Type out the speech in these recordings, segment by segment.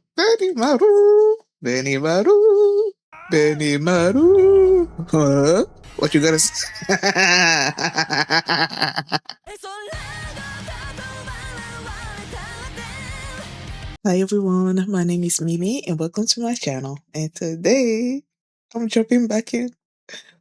Benimaru, Benimaru, Benimaru. Huh? What you gotta say? Hi everyone, my name is Mimi and welcome to my channel. And today I'm jumping back in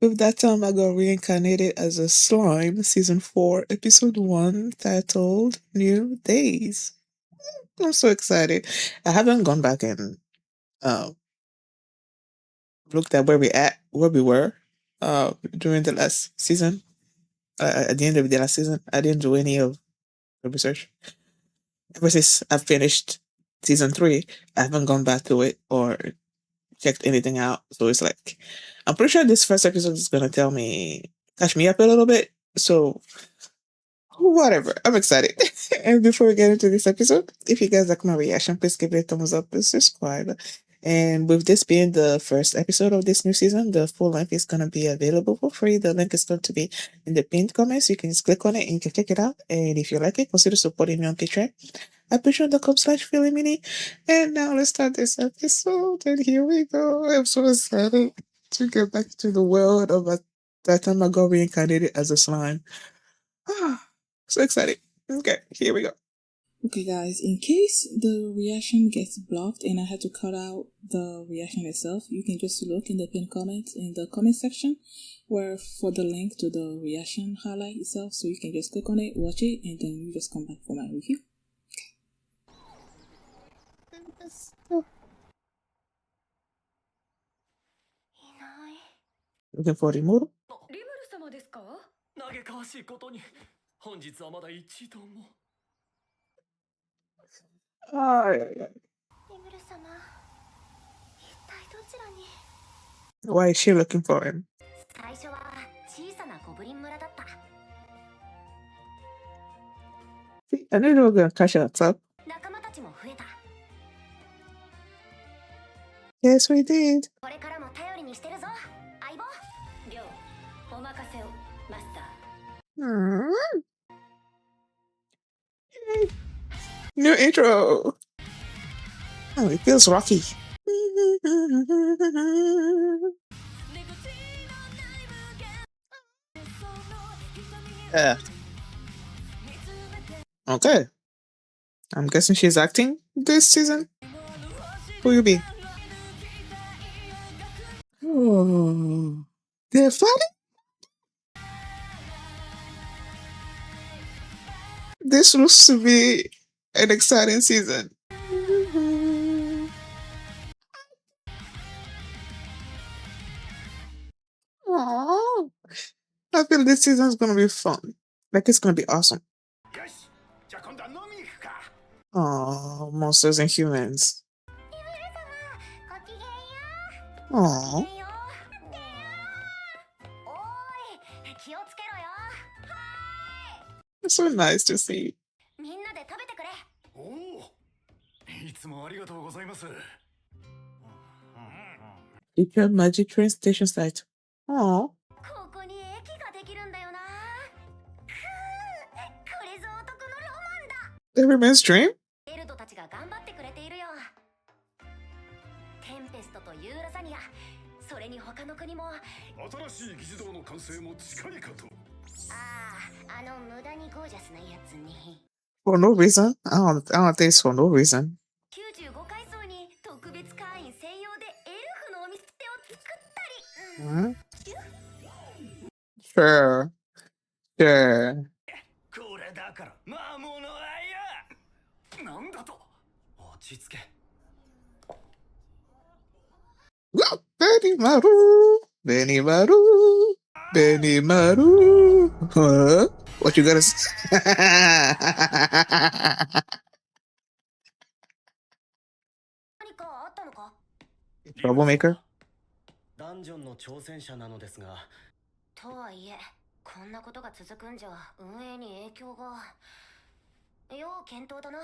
with That Time I Got Reincarnated as a Slime, Season 4, Episode 1, titled New Days. I'm so excited. I haven't gone back and uh, looked at where we were during the last season. At the end of the last season, I didn't do any of the research. Ever since I've finished Season 3, I haven't gone back to it or checked anything out. So it's like, I'm pretty sure this first episode is gonna catch me up a little bit. So whatever, I'm excited. And before we get into this episode, if you guys like my reaction, please give it a thumbs up and subscribe. And with this being the first episode of this new season, the full length is going to be available for free. The link is going to be in the pinned comments. You can just click on it and you can check it out. And if you like it, consider supporting me on Patreon at patreon.com/feelingmini. And now let's start this episode. And here we go. I'm so excited to get back to the world of That Time I Got Reincarnated as a slime. So excited. Okay, here we go. Okay guys, in case the reaction gets blocked and I had to cut out the reaction itself, you can just look in the pinned comments in the comment section where for the link to the reaction highlight itself, so you can just click on it, watch it, and then you just come back for my review. Looking for Rimuru? Why is she looking for him? See, I knew they were gonna catch us up. Yes, we did. New intro. Oh, it feels rocky. Yeah. Okay. I'm guessing she's acting this season. Who you be? Oh, they're fighting? This looks to be an exciting season. Aww. I feel this season is gonna be fun. Like, it's gonna be awesome. Oh, monsters and humans. Aww. It's so nice to see. Future Magitrains station site. Aww. Everyman's dream? For no reason? I don't think it's for no reason. Huh? Sure. Sure. Benimaru, Benimaru, Benimaru. Huh? What you gotta say? Troublemaker? ダンジョンの挑戦者なのですが。とはいえ、こんなことが続くんじゃ運営に影響が。要検討だな。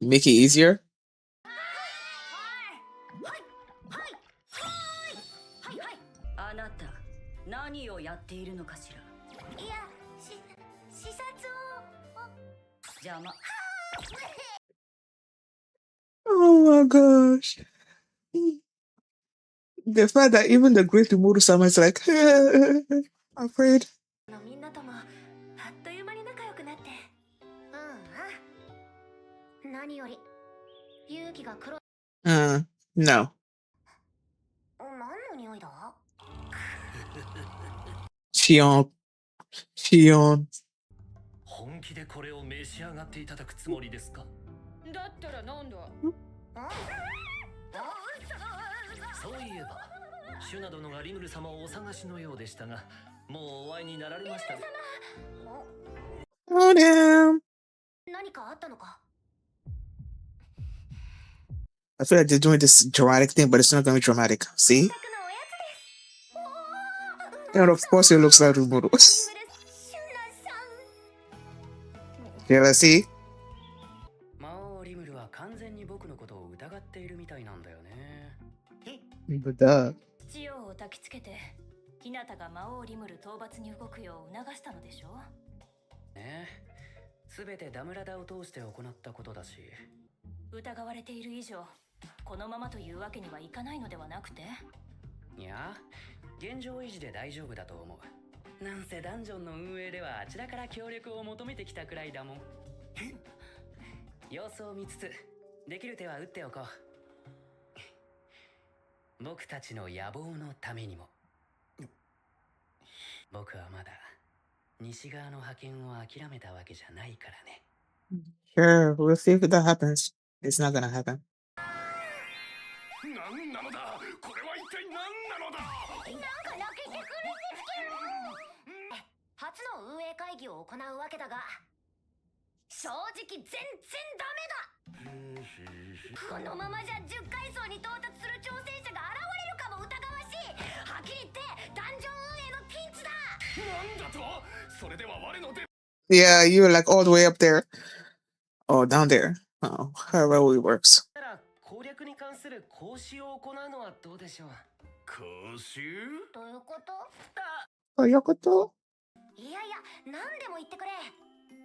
Make it easier? あなた、何をやっているのかしら。いや、視察を。Oh my gosh. The fact that even the great Rimuru sama is like, afraid. No. Shion. 本気でこれを召し上がっていただくつもりですか？だったらなんだ？そういえば、シュナ殿がリムル様をお探しのようでしたが、もうお会いになられましたね。Oh damn. 何かあったのか？ I feel like they're doing this dramatic thing, but it's not gonna be dramatic. See? And of course it looks like Rimuru. Yeah, see? 魔王リムルは完全に僕のことを疑っているみたいなんだよね。But duh. 父親を抱きつけて、日向が魔王リムル討伐に動くよう促したのでしょ？ねえ、すべてダムラダを通して行ったことだし。疑われている以上、このままというわけにはいかないのではなくて？いや、現状維持で大丈夫だと思う。なんせダンジョンの運営ではあちらから協力を求めてきたくらいだもん。様子を見つつ、できる手は打っておこう。僕たちの野望のためにも。僕はまだ西側の派遣を諦めたわけじゃないからね。Sure, we'll see if that happens. It's not gonna happen. 何なのだ？これは一体何なのだ？なんか泣けてくるんですけど。初の運営会議を行うわけだが、正直全然ダメだ。このままじゃ10階層に到達する挑戦者が現れるかも疑わしい。はっきり言ってダンジョン運営のピンチだ。なんだと？それでは我の出。 Yeah, you were like all the way up there. Oh, down there. Oh, however it works. なら攻略に関する講習を行うのはどうでしょう？講習？どういうこと？Oh, Yokoto? いやいや、何でも言ってくれ。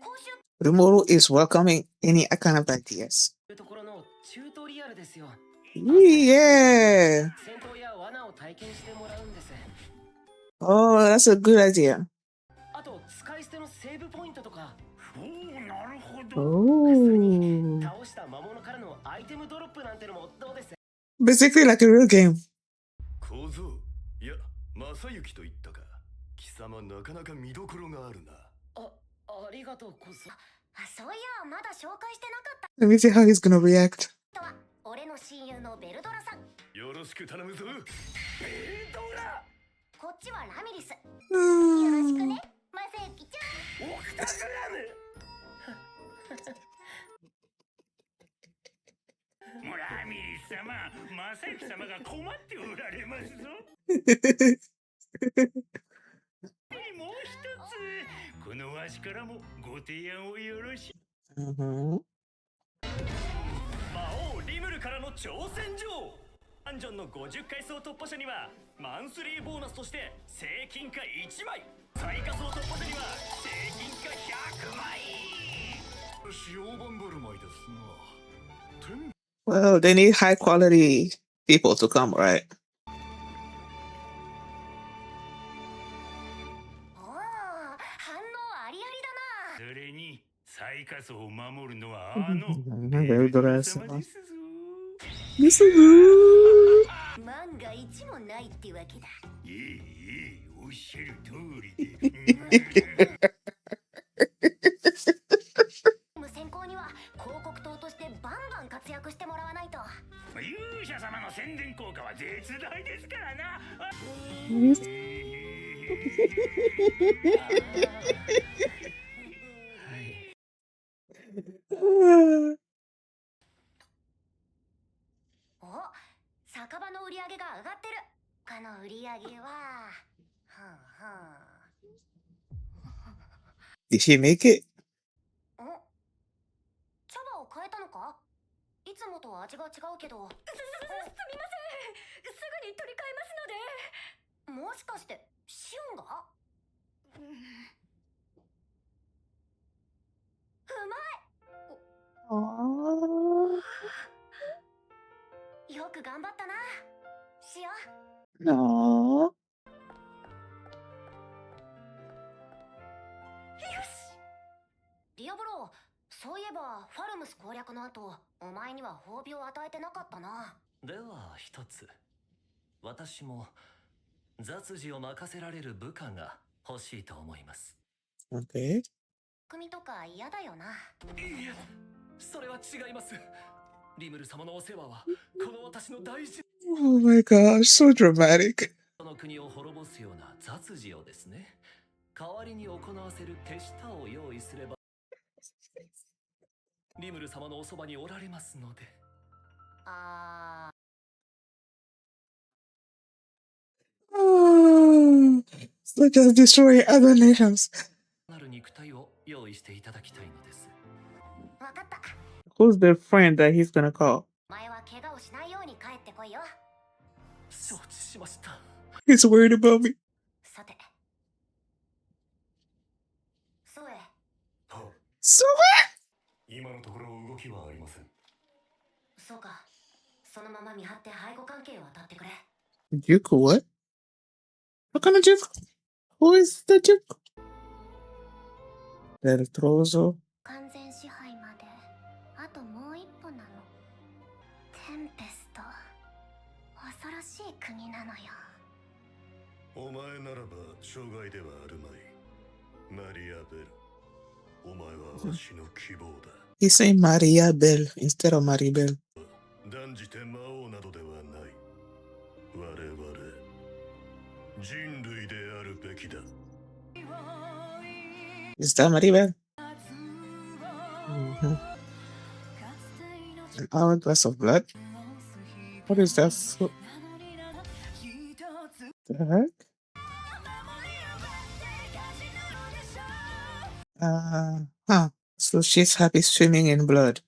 講習 Rimuru is welcoming any kind of ideas. ところのチュートリアルですよ。Yeah. 戦闘や罠を体験してもらうんです。 Oh, that's a good idea. あと使い捨てのセーブポイントとか。おお、なるほど。 Oh. 倒した魔物からのアイテムドロップなんてのもどうです？ Basically like a real game. 小僧、いや、正行と言ったか。貴様なかなか見どころがあるな。ありがとう小僧。そういや、まだ紹介してなかった。 Let me see how he's gonna react. とは俺の親友のベルドラさん。よろしく頼むぞ。ベルドラ。こっちはラミリス。よ Mm. ろしくね、マサユキちゃん。オクタグラム。ラミリス様、正行様が困っておられますぞ。もう一つ、このわしからもご提案をよろしい。Uh-huh. 魔王リムルからの挑戦状。ダンジョンの50階層突破者にはマンスリーボーナスとして正金貨1枚、最下層突破者には正金貨100枚。塩バンバルマイですな。Well, they need high quality people to come, right? おお、反応ありありだな。それに最下層を守るのはあのベルドラ様様ですぞ。ですぐ万が一もないってわけだ。いい、おっしゃる通りで。先行には広告塔としてバンバン活躍してもらわないと。勇者様の宣伝効果は絶大ですからな。お、酒場の売り上げが上がってる。他の売り上げは、Did she make it? お、茶葉を変えたのか？いつもと味が違うけど。すみません。すぐに取り替えますので。もしかしてシオンが？うまい。頑張ったな。しよう。 No. ディアブロ、そういえばファルムス攻略の後、お前には褒美を与えてなかったな。では一つ、私も雑事を任せられる部下が欲しいと思います。 Okay. 組とか嫌だよな。いえ、それは違います。リムル様のお世話はこの私の大事 Oh my gosh, so dramatic. なの国を滅ぼすような雑事をですね、代わりに行わせる手下を用意すればリムル様のおそばにおられますので。あー、Oh, such as destroying other nations. なる肉体を用意していただきたいのです。わかった。 Who's the friend that he's gonna call? お前は怪我をしないように帰ってこいよ。承知しました。 He's worried about me. さて、ソエ。So 今のところ動きはありません。そうか。そのまま見張って背後関係を当たってくれ。 Juku, what? What kind of Juku? Who is the Juku? Del Trozo. 完全支配まであともう一歩なの。テンペスト、恐ろしい国なのよ。お前ならば障害ではあるまい。マリアベル、お前はわしの希望だ。 He's saying Maria Bell instead of Maribel. 断じて魔王などではない。我々人類であるべきだ。 Is that Maribel? Mm-hmm. An hourglass of blood? What is that? The heck? Huh. So she's happy swimming in blood.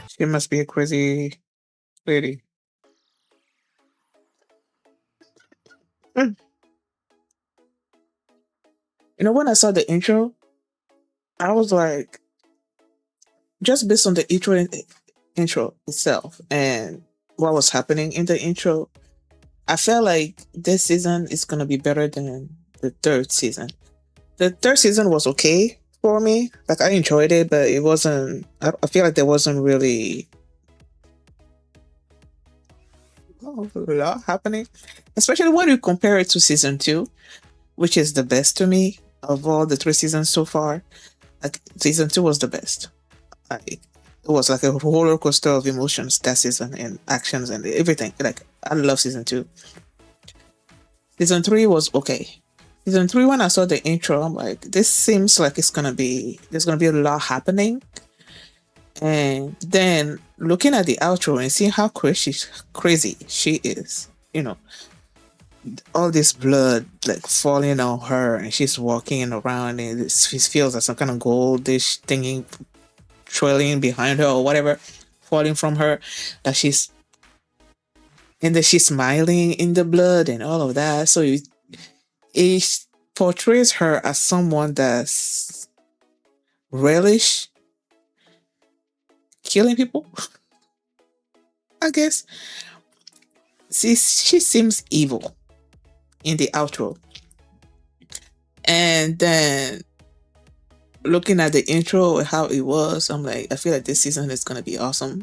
She must be a crazy lady. Mm. You know, when I saw the intro, I was like, just based on the intro itself and what was happening in the intro, I felt like this season is gonna be better than the third season. The third season was okay for me. Like, I enjoyed it, but it wasn't. I feel like there wasn't really a lot happening, especially when you compare it to season 2, which is the best to me of all the 3 seasons so far. Like, season 2 was the best. It was like a roller coaster of emotions that season, and actions and everything. Like, I love season 2. Season 3 was okay. Season 3, when I saw the intro, I'm like, this seems like there's gonna be a lot happening. And then looking at the outro and seeing how crazy she is, you know, all this blood like falling on her, and she's walking around, and she feels like some kind of goldish thingy trailing behind her or whatever, falling from her, that she's smiling in the blood and all of that. So it portrays her as someone that's relish killing people, I guess. She seems evil in the outro. And then looking at the intro and how it was, I'm like, I feel like this season is gonna be awesome.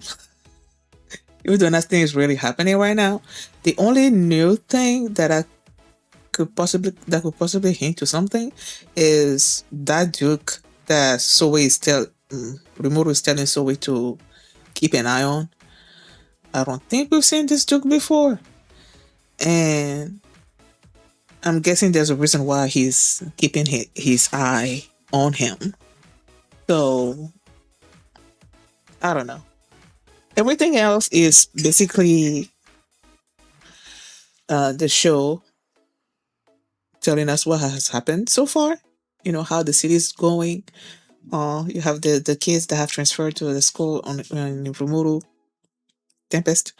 Even though nothing is really happening right now. The only new thing that could possibly hint to something is that Duke that Soe is Rimuru is telling Soe to keep an eye on. I don't think we've seen this Duke before, and I'm guessing there's a reason why he's keeping his eye on him. So I don't know. Everything else is basically the show telling us what has happened so far. You know, how the city is going. You have the kids that have transferred to the school in Rimuru Tempest.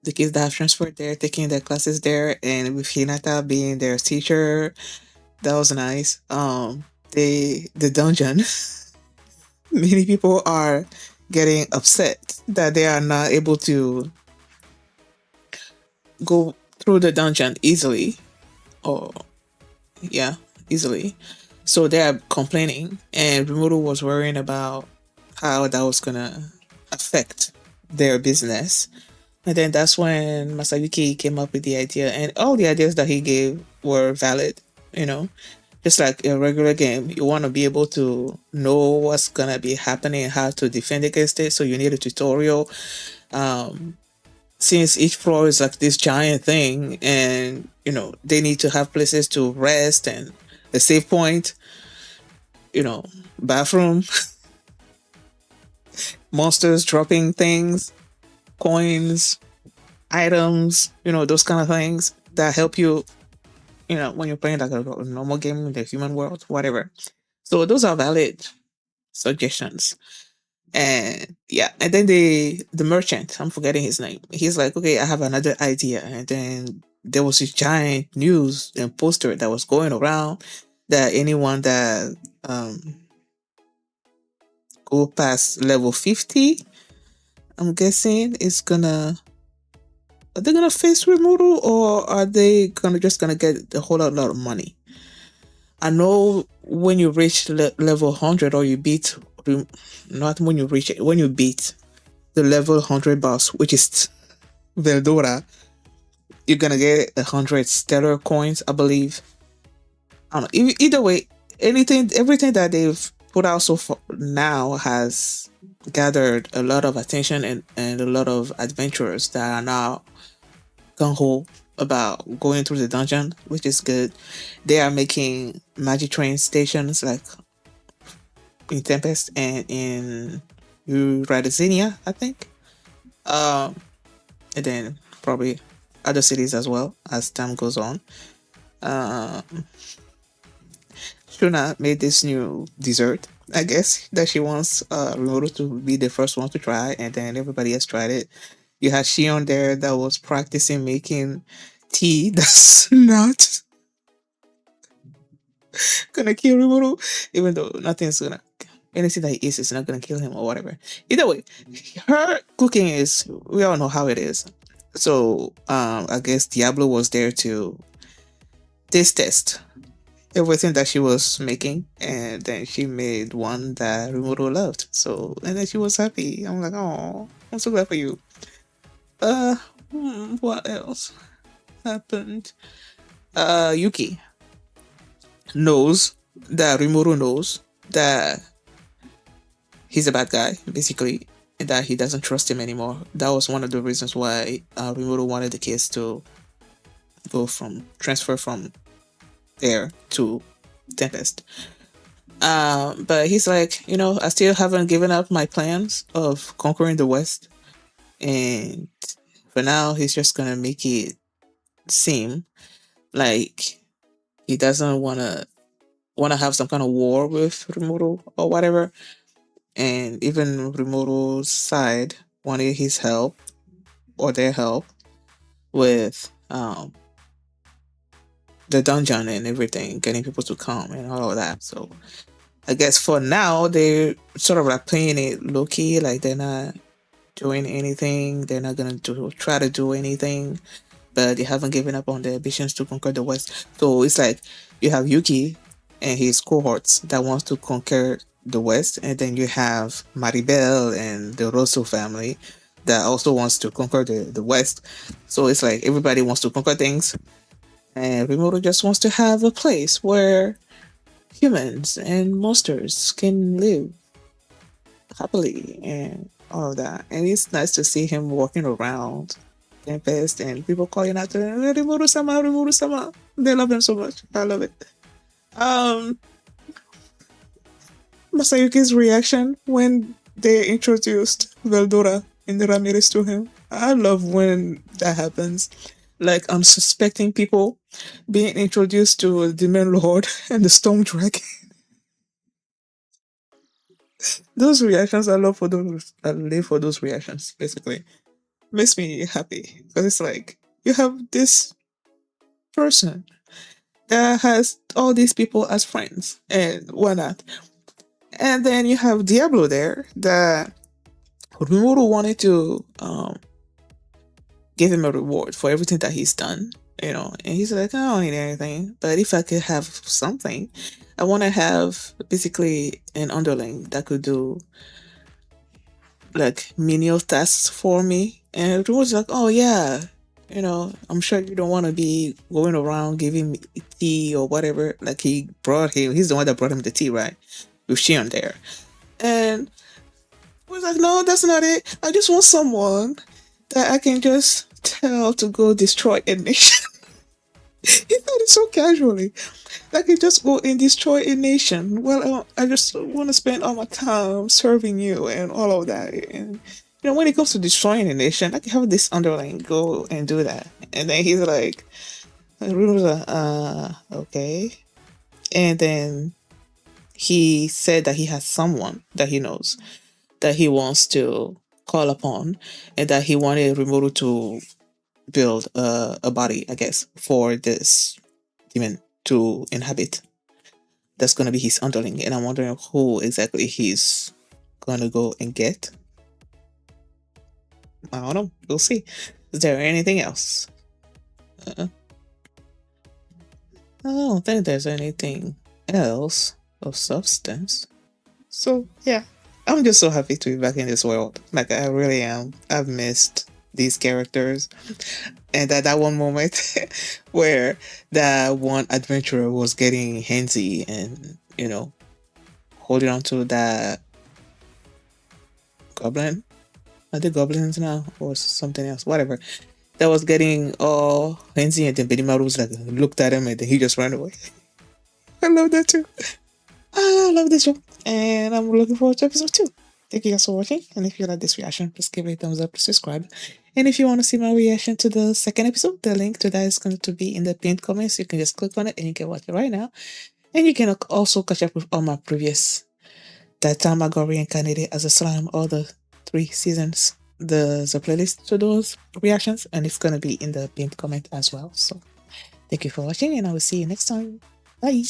The kids that have transferred there, taking their classes there, and with Hinata being their teacher. That was nice. The dungeon. Many people are getting upset that they are not able to go through the dungeon easily, or yeah, easily. So they are complaining, and Rimuru was worrying about how that was gonna affect their business. And then that's when Masayuki came up with the idea, and all the ideas that he gave were valid. You know, just like a regular game, you want to be able to know what's gonna be happening and how to defend against it. So you need a tutorial. Um, since each floor is like this giant thing, and they need to have places to rest and a save point, bathroom, monsters dropping things, coins, items, those kind of things that help you, when you're playing like a normal game in the human world, whatever. So those are valid suggestions. And yeah, and then the merchant, I'm forgetting his name. He's like, okay, I have another idea. And then there was this giant news and poster that was going around that anyone that go past level 50, I'm guessing is gonna are they gonna face Rimuru, or are they gonna get a whole lot of money? I know when you reach level 100, or you beat not when you reach it, when you beat the level 100 boss, which is Veldora, you're gonna get 100 stellar coins, I believe. I don't know. Either way, everything that they've put out so far now has gathered a lot of attention, and a lot of adventurers that are now gung ho about going through the dungeon, which is good. They are making Magitrain stations like in Tempest and in Uradizenia, I think. Um, and then probably other cities as well as time goes on. Uh, Shuna made this new dessert, I guess, that she wants Rimuru to be the first one to try, and then everybody has tried it. You had Shion there that was practicing making tea that's not gonna kill Rimuru, even though anything that he eats is not gonna kill him or whatever. Either way, her cooking is, we all know how it is. So I guess Diablo was there to taste test everything that she was making, and then she made one that Rimuru loved. So, and then she was happy. I'm like, oh, I'm so glad for you. Uh, what else happened? Yuuki knows that Rimuru knows that he's a bad guy, basically, and that he doesn't trust him anymore. That was one of the reasons why Rimuru wanted the case to transfer from there to Tempest. But he's like, I still haven't given up my plans of conquering the West, and for now, he's just gonna make it seem like he doesn't wanna have some kind of war with Rimuru or whatever. And even Rimuru's side wanted his help, or their help, with the dungeon and everything, getting people to come and all of that. So I guess for now they're sort of like playing it low key, like they're not doing anything. They're not gonna try to do anything, but they haven't given up on their ambitions to conquer the West. So it's like you have Yuuki and his cohorts that wants to conquer the West, and then you have Maribel and the Rosso family that also wants to conquer the West. So it's like everybody wants to conquer things, and Rimuru just wants to have a place where humans and monsters can live happily and all of that. And it's nice to see him walking around Tempest and people calling out to him, Rimuru sama, Rimuru sama. They love him so much. I love it. Masayuki's reaction when they introduced Veldora and Ramiris to him. I love when that happens. Like unsuspecting people being introduced to the Demon Lord and the Storm Dragon. Those reactions, I love for those. I live for those reactions. Basically, makes me happy because it's like you have this person that has all these people as friends and whatnot, and then you have Diablo there that Rimuru wanted to give him a reward for everything that he's done, and he's like, I don't need anything, but if I could have something, I want to have basically an underling that could do like menial tasks for me. And it was like, oh yeah, I'm sure you don't want to be going around giving me tea or whatever. Like he's the one that brought him the tea, right? With Shion there. And I was like, no, that's not it. I just want someone that I can just tell to go destroy a nation. He said it so casually. I can just go and destroy a nation. Well, I just want to spend all my time serving you and all of that. And when it comes to destroying a nation, I can have this underling go and do that. And then he's like, okay. And then he said that he has someone that he knows that he wants to call upon, and that he wanted Rimuru to build a body, I guess, for this demon to inhabit. That's going to be his underling, and I'm wondering who exactly he's going to go and get. I don't know. We'll see. Is there anything else? I don't think there's anything else of substance. So, yeah. I'm just so happy to be back in this world. Like, I really am. I've missed these characters. And at that one moment where that one adventurer was getting handsy and, holding on to that goblin. Are they goblins now? Or something else? Whatever. That was getting all handsy, and then Benimaru was like, looked at him and then he just ran away. I love that too. I love this show. And I'm looking forward to episode 2. Thank you guys for watching. And if you like this reaction, please give it a thumbs up, subscribe. And if you want to see my reaction to the second episode, the link to that is going to be in the pinned comments. You can just click on it and you can watch it right now. And you can also catch up with all my previous That Time I Got Reincarnated as a Slime, all the 3 seasons. There's a playlist to those reactions, and it's going to be in the pinned comment as well. So thank you for watching, and I will see you next time. Bye.